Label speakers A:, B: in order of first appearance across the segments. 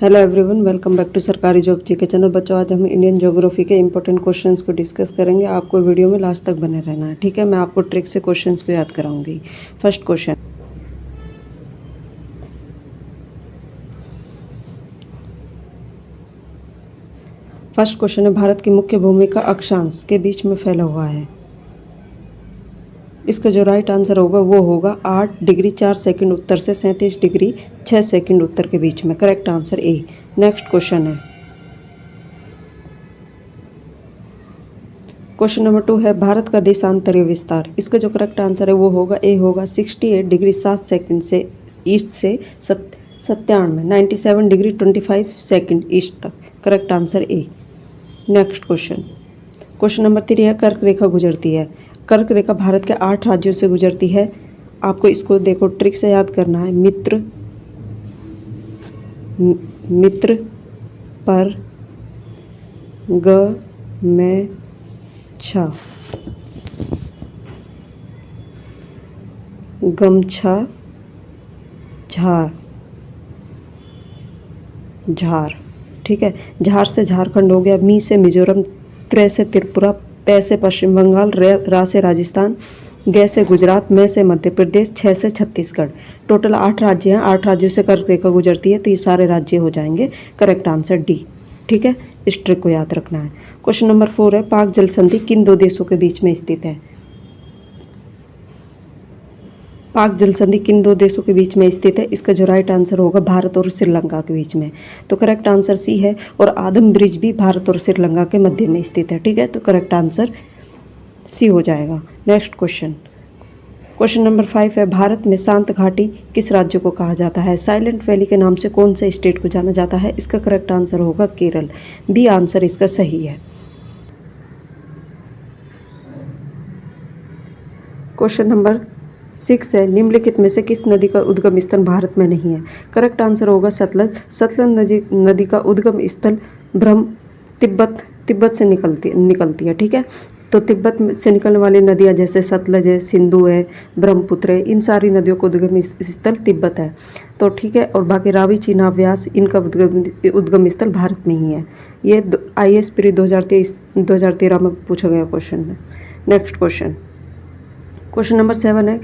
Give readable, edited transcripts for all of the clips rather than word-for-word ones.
A: Hello everyone, welcome back to सरकारी job G K channel. बच्चों, आज हम इंडियन ज्योग्राफी के इंपॉर्टेंट क्वेश्चंस को डिस्कस करेंगे। आपको वीडियो में लास्ट तक बने रहना है, ठीक है। मैं आपको ट्रिक से क्वेश्चंस को याद कराऊंगी। फर्स्ट क्वेश्चन, है भारत की मुख्य भूमि का अक्षांश के बीच में फैला हुआ है। इसका जो राइट आंसर होगा वो होगा 8 डिग्री 4 सेकंड उत्तर से 37 डिग्री 6 सेकंड उत्तर के बीच में। Correct answer A. Next question है, क्वेश्चन नंबर 2 है भारत का देशांतरीय विस्तार। इसका जो करेक्ट आंसर है वो होगा ए होगा 68 डिग्री 7 सेकंड से ईस्ट से 97 डिग्री 25 सेकंड ईस्ट तक। Correct answer A. Next question number 3 है कर्क रेखा गुजरती है। कर्क रेखा भारत के 8 राज्यों से गुजरती है। आपको इसको देखो ट्रिक से याद करना है। मित्र पर ग में छा, गमछा झार, झार, ठीक है। झार से झारखंड हो गया, मी से मिजोरम, त्रे से त्रिपुरा, पै से पश्चिम बंगाल, रा से राजस्थान, गे से गुजरात, में से मध्य प्रदेश, 6 से छत्तीसगढ़। टोटल 8 राज्य हैं। 8 राज्यों से कर्क रेखा गुजरती है, तो ये सारे राज्य हो जाएंगे। करेक्ट आंसर डी, ठीक है। इस ट्रिक को याद रखना है। क्वेश्चन नंबर 4 है पाक जल संधि किन 2 देशों के बीच में स्थित है। पाक जल संधि किन 2 देशों के बीच में स्थित है। इसका जो राइट आंसर होगा भारत और श्रीलंका के बीच में। तो करेक्ट आंसर सी है। और आदम ब्रिज भी भारत और श्रीलंका के मध्य में स्थित है, ठीक है। तो करेक्ट आंसर सी हो जाएगा। नेक्स्ट क्वेश्चन नंबर 5 है भारत में शांत घाटी किस राज्य को कहा जाता है। साइलेंट वैली के नाम से कौन से स्टेट को जाना जाता है। इसका करेक्ट आंसर होगा केरल। बी आंसर इसका सही है। क्वेश्चन नंबर 6 है निम्नलिखित में से किस नदी का उद्गम स्थल भारत में नहीं है। करेक्ट आंसर होगा सतलज। सतलज नदी का उद्गम स्थल तिब्बत से निकलती है, ठीक है। तो तिब्बत से निकलने वाली नदियाँ जैसे सतलज है, सिंधु है, ब्रह्मपुत्र है, इन सारी नदियों का उद्गम स्थल तिब्बत है, तो ठीक है। और बाकी रावी, चीनाब, व्यास, इनका उद्गम स्थल भारत में ही है। ये IAS प्री 2013 में पूछा गया क्वेश्चन है। नेक्स्ट क्वेश्चन नंबर 7 है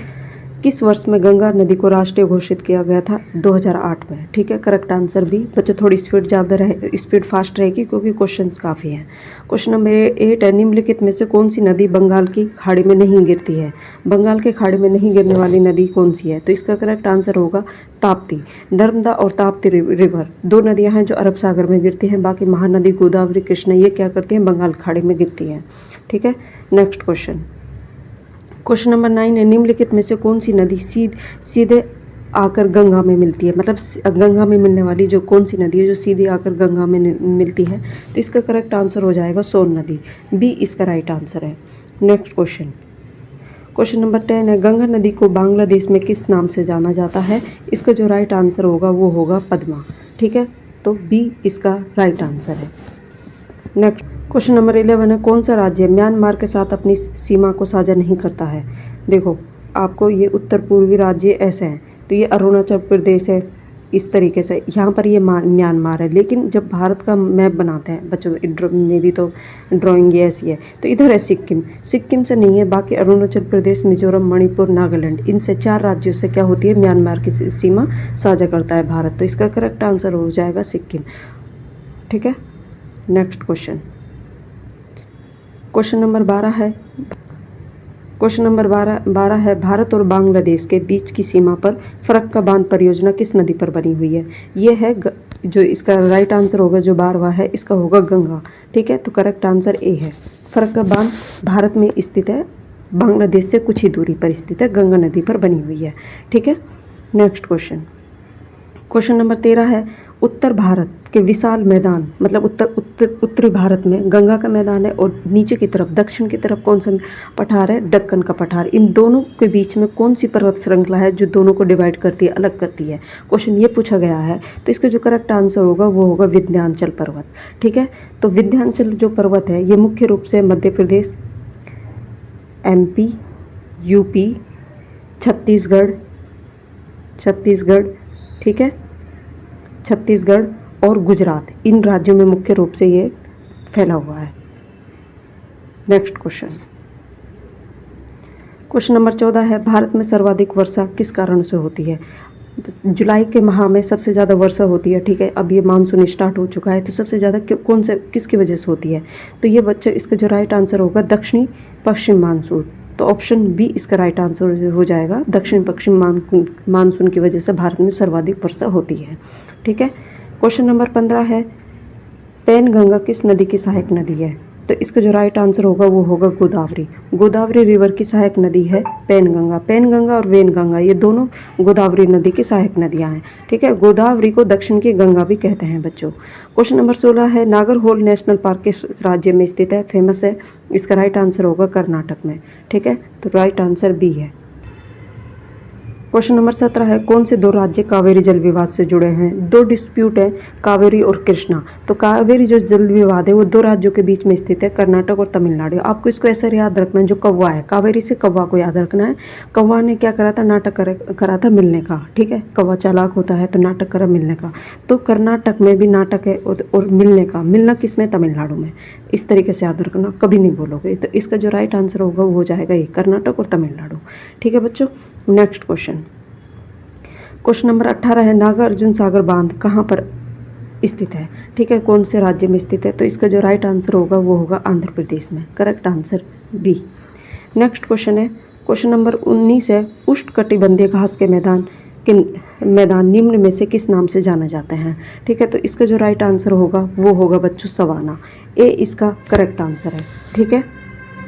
A: किस वर्ष में गंगा नदी को राष्ट्रीय घोषित किया गया था। 2008 में, ठीक है। करेक्ट आंसर भी। बच्चों थोड़ी स्पीड फास्ट रहेगी क्योंकि क्वेश्चंस काफ़ी हैं। क्वेश्चन नंबर 8 है निम्नलिखित में से कौन सी नदी बंगाल की खाड़ी में नहीं गिरती है। बंगाल के खाड़ी में नहीं गिरने वाली नदी कौन सी है। तो इसका करेक्ट आंसर होगा ताप्ती। नर्मदा और ताप्ती रिवर 2 नदियाँ हैं जो अरब सागर में गिरती हैं। बाकी महानदी गोदावरी, कृष्णा ये क्या करती हैं, बंगाल खाड़ी में गिरती हैं, ठीक है। नेक्स्ट क्वेश्चन नंबर 9 है निम्नलिखित में से कौन सी नदी सीधे आकर गंगा में मिलती है। मतलब गंगा में मिलने वाली जो कौन सी नदी है जो सीधे आकर गंगा में मिलती है। तो इसका करेक्ट आंसर हो जाएगा सोन नदी। बी इसका राइट आंसर है। नेक्स्ट क्वेश्चन नंबर 10 है गंगा नदी को बांग्लादेश में किस नाम से जाना जाता है। इसका जो राइट आंसर होगा वो होगा पद्मा, ठीक है। तो बी इसका राइट आंसर है। नेक्स्ट क्वेश्चन नंबर 11 है कौन सा राज्य म्यांमार के साथ अपनी सीमा को साझा नहीं करता है। देखो आपको ये उत्तर पूर्वी राज्य ऐसे हैं, तो ये अरुणाचल प्रदेश है, इस तरीके से यहाँ पर ये म्यांमार है। लेकिन जब भारत का मैप बनाते हैं बच्चों, मेरी तो ड्राइंग ये ऐसी है, तो इधर है सिक्किम से नहीं है। बाकी अरुणाचल प्रदेश, मिजोरम, मणिपुर, नागालैंड, इनसे 4 राज्यों से क्या होती है, म्यांमार की सीमा साझा करता है भारत। तो इसका करेक्ट आंसर हो जाएगा सिक्किम, ठीक है। नेक्स्ट क्वेश्चन नंबर 12 है भारत और बांग्लादेश के बीच की सीमा पर फरक्का बांध परियोजना किस नदी पर बनी हुई है। ये है जो इसका राइट आंसर होगा जो 12वां है, इसका होगा गंगा, ठीक है। तो करेक्ट आंसर ए है। फरक्का बांध भारत में स्थित है, बांग्लादेश से कुछ ही दूरी पर स्थित है, गंगा नदी पर बनी हुई है, ठीक है। नेक्स्ट क्वेश्चन नंबर 13 है उत्तर भारत के विशाल मैदान, मतलब उत्तरी भारत में गंगा का मैदान है और नीचे की तरफ दक्षिण की तरफ कौन सा पठार है, दक्कन का पठार। इन दोनों के बीच में कौन सी पर्वत श्रृंखला है जो दोनों को डिवाइड करती है, अलग करती है। क्वेश्चन ये पूछा गया है, तो इसका जो करेक्ट आंसर होगा वो होगा विंध्याचल पर्वत, ठीक है। तो विंध्याचल जो पर्वत है ये मुख्य रूप से मध्य प्रदेश, MP, UP, छत्तीसगढ़, ठीक है, छत्तीसगढ़ और गुजरात, इन राज्यों में मुख्य रूप से ये फैला हुआ है। नेक्स्ट क्वेश्चन नंबर 14 है, भारत में सर्वाधिक वर्षा किस कारण से होती है? जुलाई के माह में सबसे ज़्यादा वर्षा होती है, ठीक है। अब ये मानसून स्टार्ट हो चुका है, तो सबसे ज़्यादा कौन से किसकी वजह से होती है? तो ये बच्चे, इसका जो राइट आंसर होगा दक्षिणी पश्चिम मानसून। तो ऑप्शन बी इसका राइट आंसर हो जाएगा, दक्षिण पश्चिम मानसून की वजह से भारत में सर्वाधिक वर्षा होती है, ठीक है। क्वेश्चन नंबर 15 है, पैनगंगा किस नदी की सहायक नदी है? तो इसका जो राइट आंसर होगा वो होगा गोदावरी। गोदावरी रिवर की सहायक नदी है पैनगंगा। पैनगंगा और वेनगंगा ये दोनों गोदावरी नदी की सहायक नदियां हैं, ठीक है। गोदावरी को दक्षिण की गंगा भी कहते हैं बच्चों। क्वेश्चन नंबर 16 है, नागरहोल नेशनल पार्क किस राज्य में स्थित है, फेमस है? इसका राइट आंसर होगा कर्नाटक में, ठीक है। तो राइट आंसर बी है। क्वेश्चन नंबर 17 है, कौन से दो राज्य कावेरी जल विवाद से जुड़े हैं? दो डिस्प्यूट है, कावेरी और कृष्णा। तो कावेरी जो जल विवाद है वो दो राज्यों के बीच में स्थित है, कर्नाटक और तमिलनाडु। आपको इसको ऐसे याद रखना है, जो कौवा है, कावेरी से कौवा को याद रखना है। कौवा ने क्या करा था? नाटक करा था मिलने का, ठीक है। कौवा चालाक होता है तो नाटक करा मिलने का। तो कर्नाटक में भी नाटक है और मिलने का। मिलना किस में? तमिलनाडु में। इस तरीके से याद रखना, कभी नहीं भूलोगे। तो इसका जो राइट आंसर होगा वो हो जाएगा ये, कर्नाटक और तमिलनाडु, ठीक है बच्चों। नेक्स्ट क्वेश्चन नंबर 18 है, नागार्जुन सागर बांध कहाँ पर स्थित है? ठीक है, कौन से राज्य में स्थित है? तो इसका जो राइट आंसर होगा वो होगा आंध्र प्रदेश में। Correct answer B. Next question है, क्वेश्चन नंबर 19 है, उष्णकटिबंधीय घास के मैदान निम्न में से किस नाम से जाने जाते हैं? ठीक है, तो इसका जो राइट आंसर होगा वो होगा बच्चों सवाना। ए इसका करेक्ट आंसर है, ठीक है।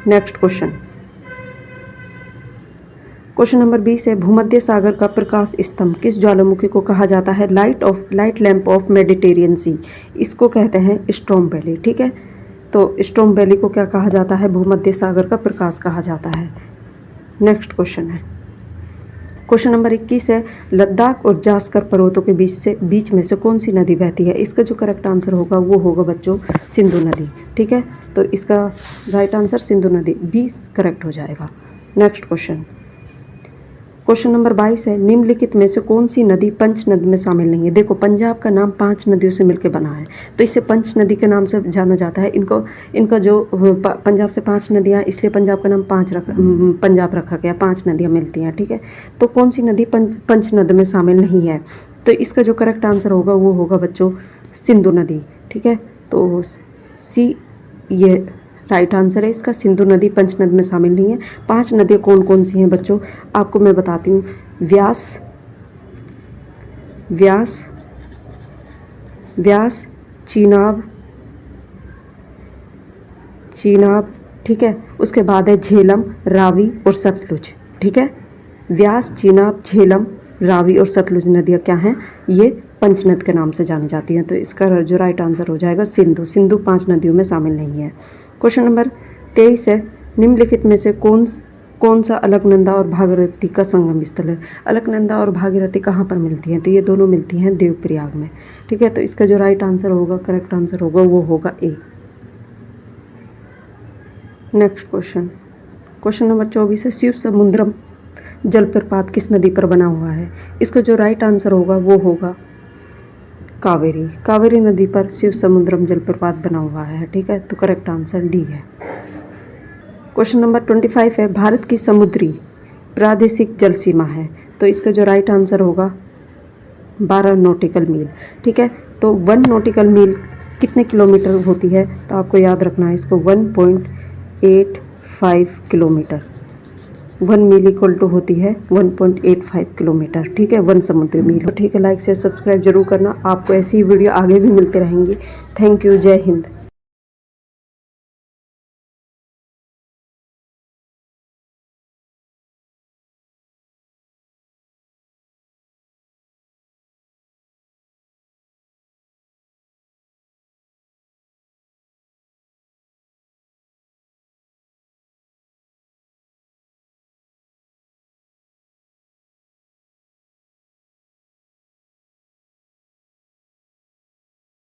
A: नेक्स्ट क्वेश्चन नंबर 20 है, भूमध्य सागर का प्रकाश स्तंभ किस ज्वालामुखी को कहा जाता है? लाइट लैंप ऑफ मेडिटेरियन सी, इसको कहते हैं स्ट्रोम वैली, ठीक है। तो स्ट्रोम वैली को क्या कहा जाता है? भूमध्य सागर का प्रकाश कहा जाता है। नेक्स्ट क्वेश्चन है, क्वेश्चन नंबर 21 है, लद्दाख और जास्कर पर्वतों के बीच में से कौन सी नदी बहती है? इसका जो करेक्ट आंसर होगा वो होगा बच्चों सिंधु नदी, ठीक है। तो इसका राइट आंसर सिंधु नदी, 20 करेक्ट हो जाएगा। नेक्स्ट क्वेश्चन नंबर 22 है, निम्नलिखित में से कौन सी नदी पंच नद में शामिल नहीं है? देखो, पंजाब का नाम 5 नदियों से मिलकर बना है, तो इसे पंच नदी के नाम से जाना जाता है। इनका जो पंजाब से 5 नदियाँ, इसलिए पंजाब का नाम पंजाब रखा गया। 5 नदियाँ मिलती हैं, ठीक है। तो कौन सी नदी पंच नद में शामिल नहीं है? तो इसका जो करेक्ट आंसर होगा वो होगा बच्चों सिंधु नदी, ठीक है। तो सी ये राइट आंसर है इसका, सिंधु नदी पंचनद में शामिल नहीं है। 5 नदियाँ कौन कौन सी हैं बच्चों, आपको मैं बताती हूँ। व्यास, चीनाब, ठीक है। उसके बाद है झेलम, रावी और सतलुज, ठीक है। व्यास, चीनाब, झेलम, रावी और सतलुज नदियाँ क्या हैं? ये पंचनद के नाम से जानी जाती हैं। तो इसका जो राइट आंसर हो जाएगा सिंधु 5 नदियों में शामिल नहीं है। क्वेश्चन नंबर 23 है, निम्नलिखित में से कौन सा अलकनंदा और भागीरथी का संगम स्थल है? अलकनंदा और भागीरथी कहाँ पर मिलती हैं? तो ये दोनों मिलती हैं देवप्रयाग में, ठीक है। तो इसका जो राइट आंसर होगा, करेक्ट आंसर होगा वो होगा ए। नेक्स्ट क्वेश्चन नंबर 24 है, शिव समुद्रम जलप्रपात किस नदी पर बना हुआ है? इसका जो राइट आंसर होगा वो होगा कावेरी नदी पर शिव समुद्रम जलप्रपात बना हुआ है, ठीक है। तो करेक्ट आंसर डी है। क्वेश्चन नंबर 25 है, भारत की समुद्री प्रादेशिक जल सीमा है? तो इसका जो राइट आंसर होगा 12 नॉटिकल मील, ठीक है। तो 1 नॉटिकल मील कितने किलोमीटर होती है? तो आपको याद रखना है इसको, 1.85 किलोमीटर। 1 मील इक्वल टू होती है 1.85 किलोमीटर, ठीक है, 1 समुद्री मील, ठीक है। लाइक से सब्सक्राइब जरूर करना, आपको ऐसी वीडियो आगे भी मिलते रहेंगी। थैंक यू, जय हिंद।